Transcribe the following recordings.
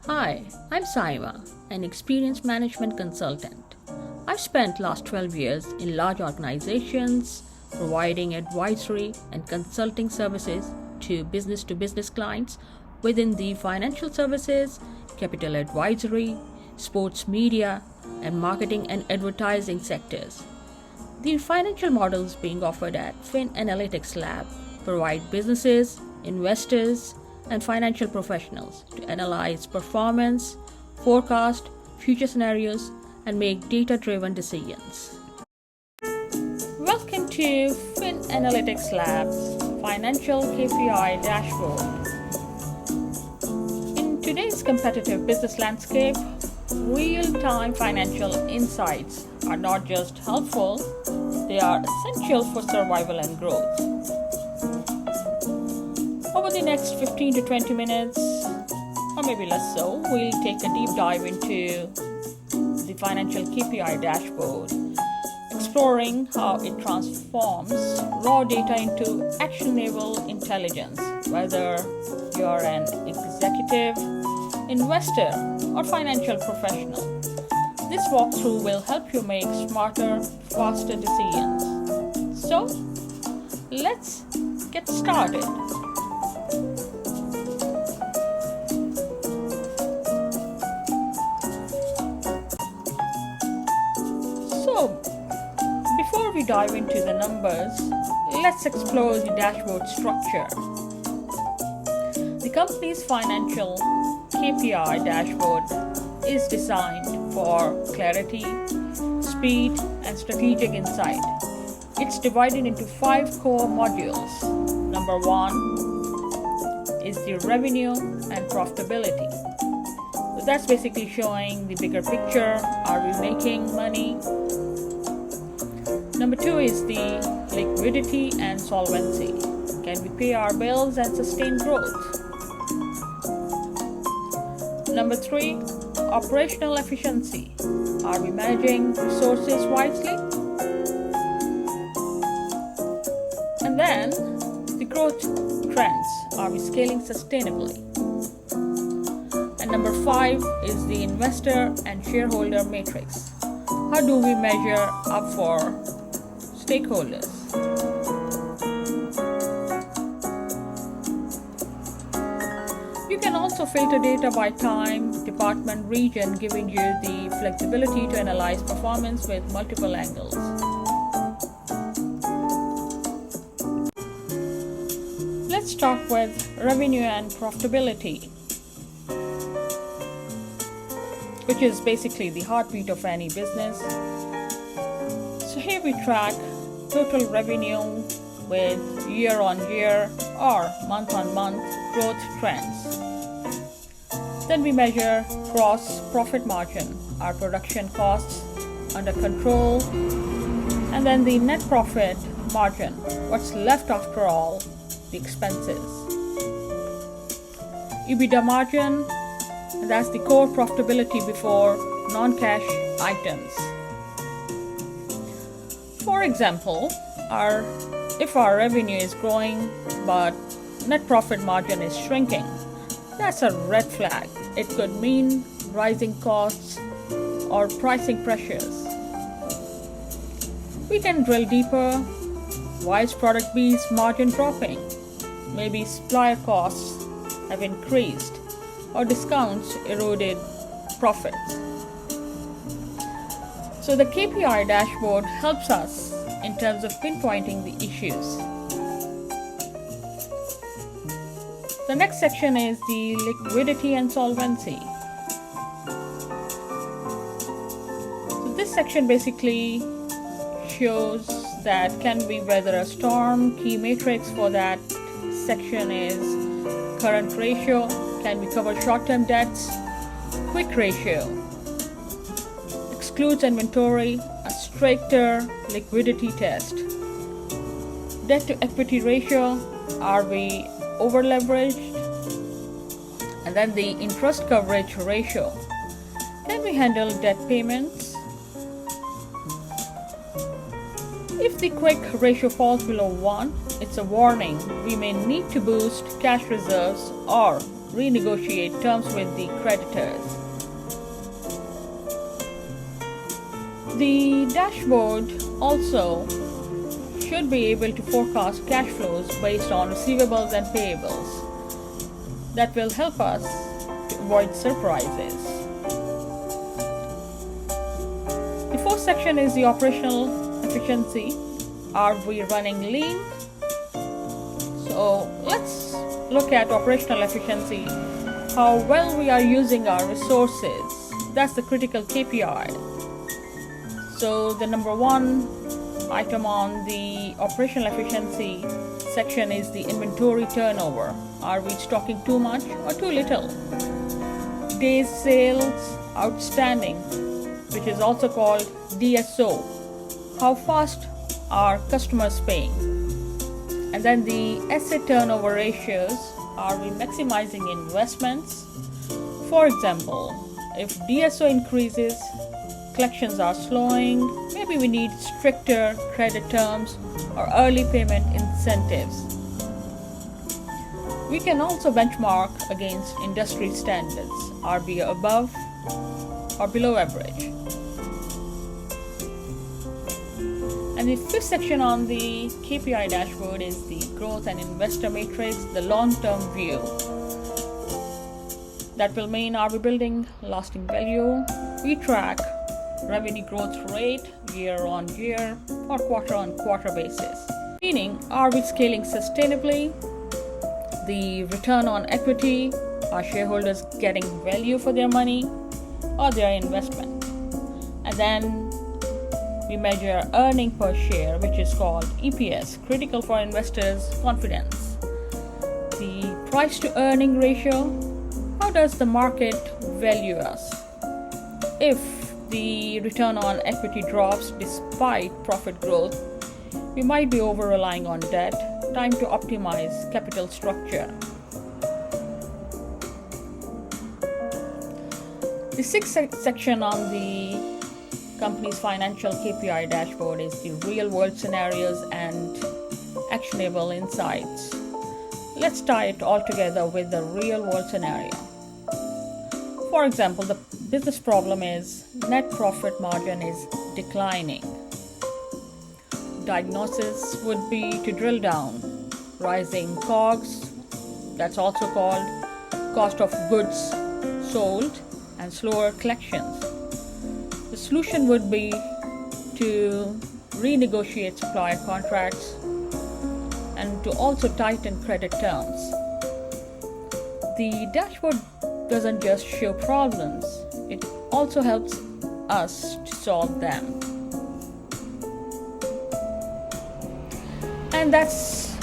Hi, I'm Saima, an experienced management consultant. I've spent last 12 years in large organizations providing advisory and consulting services to business clients within the financial services, capital advisory, sports media, and marketing and advertising sectors. The financial models being offered at Fin Analytics Lab provide businesses, investors, and financial professionals to analyze performance, forecast future scenarios, and make data driven decisions. Welcome to Fin Analytics Lab's Financial KPI Dashboard. In today's competitive business landscape, real time financial insights are not just helpful, they are essential for survival and growth. Over the next 15 to 20 minutes, or maybe less so, we'll take a deep dive into the financial KPI dashboard, exploring how it transforms raw data into actionable intelligence, whether you're an executive, investor, or financial professional. This walkthrough will help you make smarter, faster decisions. So, let's get started. So, before we dive into the numbers, let's explore the dashboard structure. The company's financial KPI dashboard is designed for clarity, speed, and strategic insight. It's divided into 5 core modules. Number 1 is the revenue and profitability. So that's basically showing the bigger picture. Are we making money? Number 2 is the liquidity and solvency. Can we pay our bills and sustain growth? Number 3, operational efficiency. Are we managing resources wisely? And then the growth trends. Are we scaling sustainably? And number 5 is the investor and shareholder matrix. How do we measure up for stakeholders? You can also filter data by time, department, region, giving you the flexibility to analyze performance with multiple angles. Let's start with revenue and profitability, which is basically the heartbeat of any business. So here we track total revenue with year-on-year or month-on-month growth trends. Then we measure gross profit margin, our production costs under control, and then the net profit margin, what's left after all the expenses. EBITDA margin, and that's the core profitability before non-cash items. For example, if our revenue is growing but net profit margin is shrinking, that's a red flag. It could mean rising costs or pricing pressures. We can drill deeper. Why is product B's margin dropping? Maybe supplier costs have increased or discounts eroded profits. So the KPI dashboard helps us in terms of pinpointing the issues. The next section is the liquidity and solvency. So this section basically shows that can we weather a storm. Key matrix for that section is current ratio. Can we cover short-term debts? Quick ratio excludes inventory, a stricter liquidity test. Debt to equity ratio, are we over leveraged? And then the interest coverage ratio, can we handle debt payments? If the quick ratio falls below 1, it's a warning. We may need to boost cash reserves or renegotiate terms with the creditors. The dashboard also should be able to forecast cash flows based on receivables and payables. That will help us to avoid surprises. The fourth section is the operational efficiency. Are we running lean? So let's look at operational efficiency, how well we are using our resources. That's the critical KPI. So the number one item on the operational efficiency section is the inventory turnover. Are we stocking too much or too little? Days sales outstanding, which is also called DSO. How fast are customers paying? And then the asset turnover ratios. Are we maximizing investments? For example, if DSO increases, collections are slowing, maybe we need stricter credit terms or early payment incentives. We can also benchmark against industry standards. Are we above or below average? And the fifth section on the KPI dashboard is the growth and investor matrix, the long-term view. That will mean, are we building lasting value? We track revenue growth rate year on year or quarter on quarter basis. Meaning, are we scaling sustainably? The return on equity, are shareholders getting value for their money or their investment? And then we measure earning per share, which is called EPS, critical for investors' confidence. The price to earning ratio, how does the market value us? If the return on equity drops despite profit growth, we might be over relying on debt. Time to optimize capital structure. The sixth section on the company's financial KPI dashboard is the real world scenarios and actionable insights. Let's tie it all together with the real world scenario. For example, the business problem is net profit margin is declining. Diagnosis would be to drill down. Rising COGS, that's also called cost of goods sold, and slower collections. The solution would be to renegotiate supplier contracts and to also tighten credit terms. The dashboard doesn't just show problems, it also helps us to solve them. And that's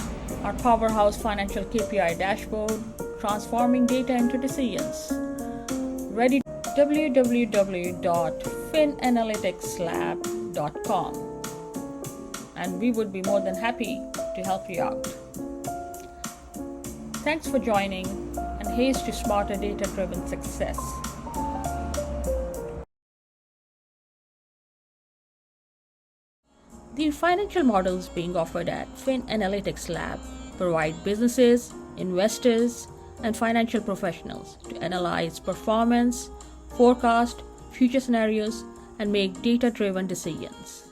our powerhouse financial KPI dashboard, transforming data into decisions. Ready www.finanalyticslab.com, and we would be more than happy to help you out. Thanks for joining, and here's to smarter data-driven success. The financial models being offered at Fin Analytics Lab provide businesses, investors, and financial professionals to analyze performance, forecast future scenarios, and make data-driven decisions.